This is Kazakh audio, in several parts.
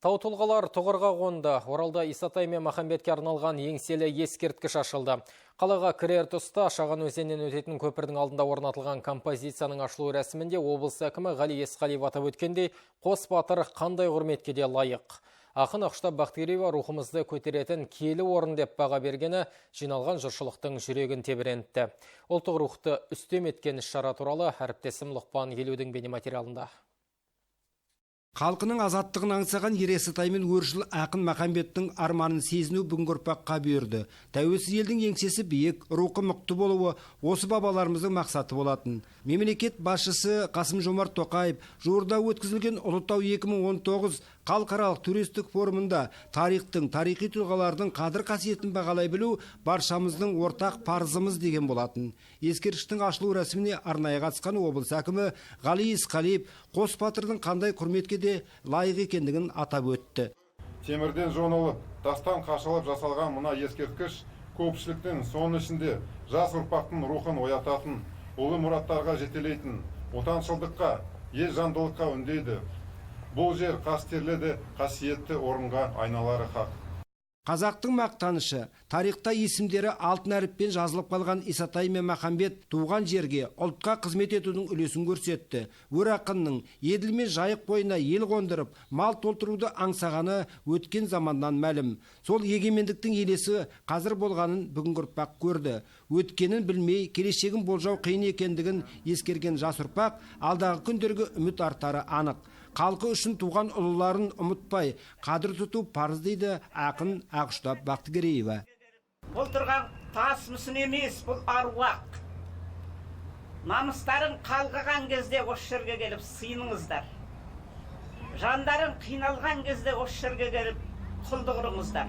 Тау тұлғалар тұғырға қонды. Оралда Исатай мен Махамбетке арналған еңселі ескерткіш ашылды. Қалаға кірер тұста Шаған өзенінен өтетін көпірдің алдында орнатылған композицияның ашылу рәсімінде облыс әкімі Ғали Есқалиев атап өткендей, қос батыр қандай құрметке де лайық. Ақын Ақұштап Бақтыгереева рухымызды көтеретін киелі орын деп баға бергені жиналған жұртшылықтың жүрегін тебірентті. Ұлттық рухты үстем еткен іс-шара туралы әріптесім Лұқпан Елеудің бейнематериалында. Халқының азаттығын аңсаған Ересітай мен өршіл ақын Махамбеттің арманын сезіну бүгінгі ұрпаққа бұйырды. Тәуелсіз елдің еңсесі биік, рухы мықты болуы осы бабаларымыздың мақсаты болатын. Мемлекет басшысы Қасым-Жомарт Тоқаев жуырда өткізілген Ұлытау 2019 халықаралық туристік форумында тарихтың, тарихи тұлғалардың қадір қасиетін бағалай білу баршамыздың ортақ парызымыз деген болатын. Ескерткіштің ашылу рәсіміне арнайы қатысқан облыс әкімі Ғали Есқалиев қос батырдың қандай құрметке де лайық екендігін атап өтті. Темірден жонылып, тастан қашалып жасалған мына ескерткіш көпшіліктің, соның ішінде жас ұрпақтың рухын оятатын, ұлы мұраттарға жетелейтін, отаншылдыққа, ел жандылыққа үндейді. Бұл жер қастерлі, қасиетті орынға айналары хақ. Қазақтың мақтанышы, тарихта есімдері алтын әріппен жазылып қалған Исатай мен Махамбет туған жерге, ұлтқа қызмет етудің үлесін көрсетті. Өр ақынның Еділ мен Жайық бойына ел қондырып, мал толтыруды аңсағаны өткен заманнан мәлім. Сол егемендіктің елесі қазір болғанын бүгінгі ұрпақ көрді. Өткенін білмей, келешегін болжау қиын екендігін ескерген жас ұрпақ алдағы күндерге үміт артары анық. Халқы үшін туған ұлыларын ұмытпай, қадір тұту парыз дейді ақын Ақұштап Бақтыгереева. Бұл тұрған тас мүсін емес, бұл аруақ. Намыстарын қалғыған кезде осы жерге келіп сыйыныңыздар. Жандарын қиналған кезде осы жерге келіп құлдық ұрыңыздар.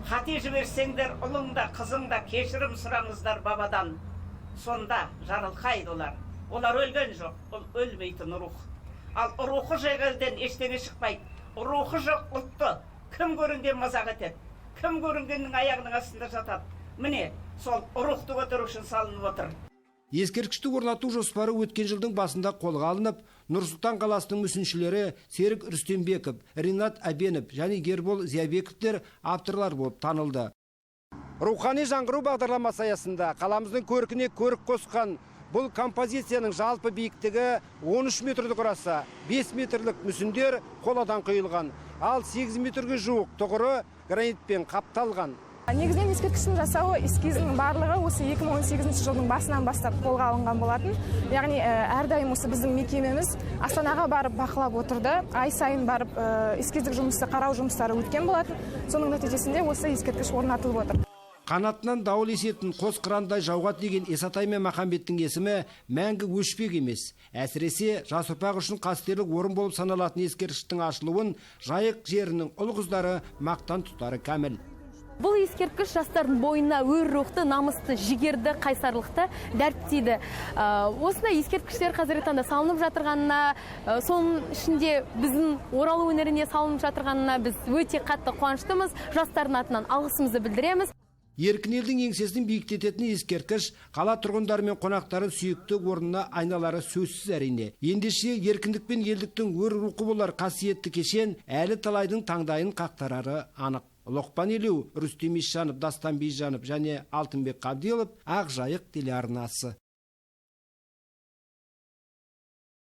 Қате жіберсеңдер ұлыңда, қызыңда кешірім сұраңыздар бабадан. Сонда жарылқайды олар. Олар өлген жоқ, ол өлмейтін рух. Ал рухы жегелден ештеңе шықпайды. Рухы жоқ ұлтты кім көрінген мазақ етеді, кім көрінгеннің аяғының астында жатады. Міне, сол рухты көтеру үшін салынып отыр. Ескерткішті орнату жоспары өткен жылдың басында қолға алынып, Нұр-Сұлтан қаласының мүсіншілері Серік Рүстембеков, Ринат Әбенов және Ербол Зиябековтер авторлар болып танылды. Рухани жаңғыру бағдарламасы аясында қаламыздың көркіне көрік қосқан бұл композицияның жалпы биіктігі 13 метрді құраса, 5 метрлік мүсіндер қоладан құйылған, ал 8 метрге жуық тұғыры гранитпен қапталған. Негізінен ескерткіштің жасауы эскизінің барлығы осы 2018 жылдың басынан бастап қолға алынған болатын. Яғни әрдайым осы біздің мекемеміз Астанаға барып бақылап отырды. Ай сайын барып эскиздік жұмысты қарау жұмыстары өткен болатын. Соның нәтижесінде осы ескерткіш орнатылып отыр. Қанатынан дауыл есетін қос қырандай жауға деген Исатай мен Махамбеттің есімі мәңгі өшпек емес. Әсіресе жас ұрпақ үшін қастерлі орын болып саналатын ескерткіштің ашылуын Жайық жерінің ұл-қыздары мақтан тұтары кәміл. Бұл ескерткіш жастардың бойына өр рухты, намысты, жігерді, қайсарлықты дәріптейді. Осындай ескерткіштер қазіргі таңда салынып жатырғанына, соның ішінде біздің Орал өңіріне салынып жатырғанына біз өте қатты қуаныштымыз. Жастардың атынан алғысымызды білдіреміз. Еркін елдің еңсесін биіктететін ескерткіш қала тұрғындары мен қонақтарын сүйікті орнына айналары сөзсіз әрине. Ендеше еркіндік пен елдіктің өр рухы болар қасиетті кешен әлі талайдың таңдайын қақтарары анық. Лұқпан Елеу, Рүстем Исжанов, Дастан Бейжанов және Алтынбек Қабдилов, Ақ Жайық телеарнасы.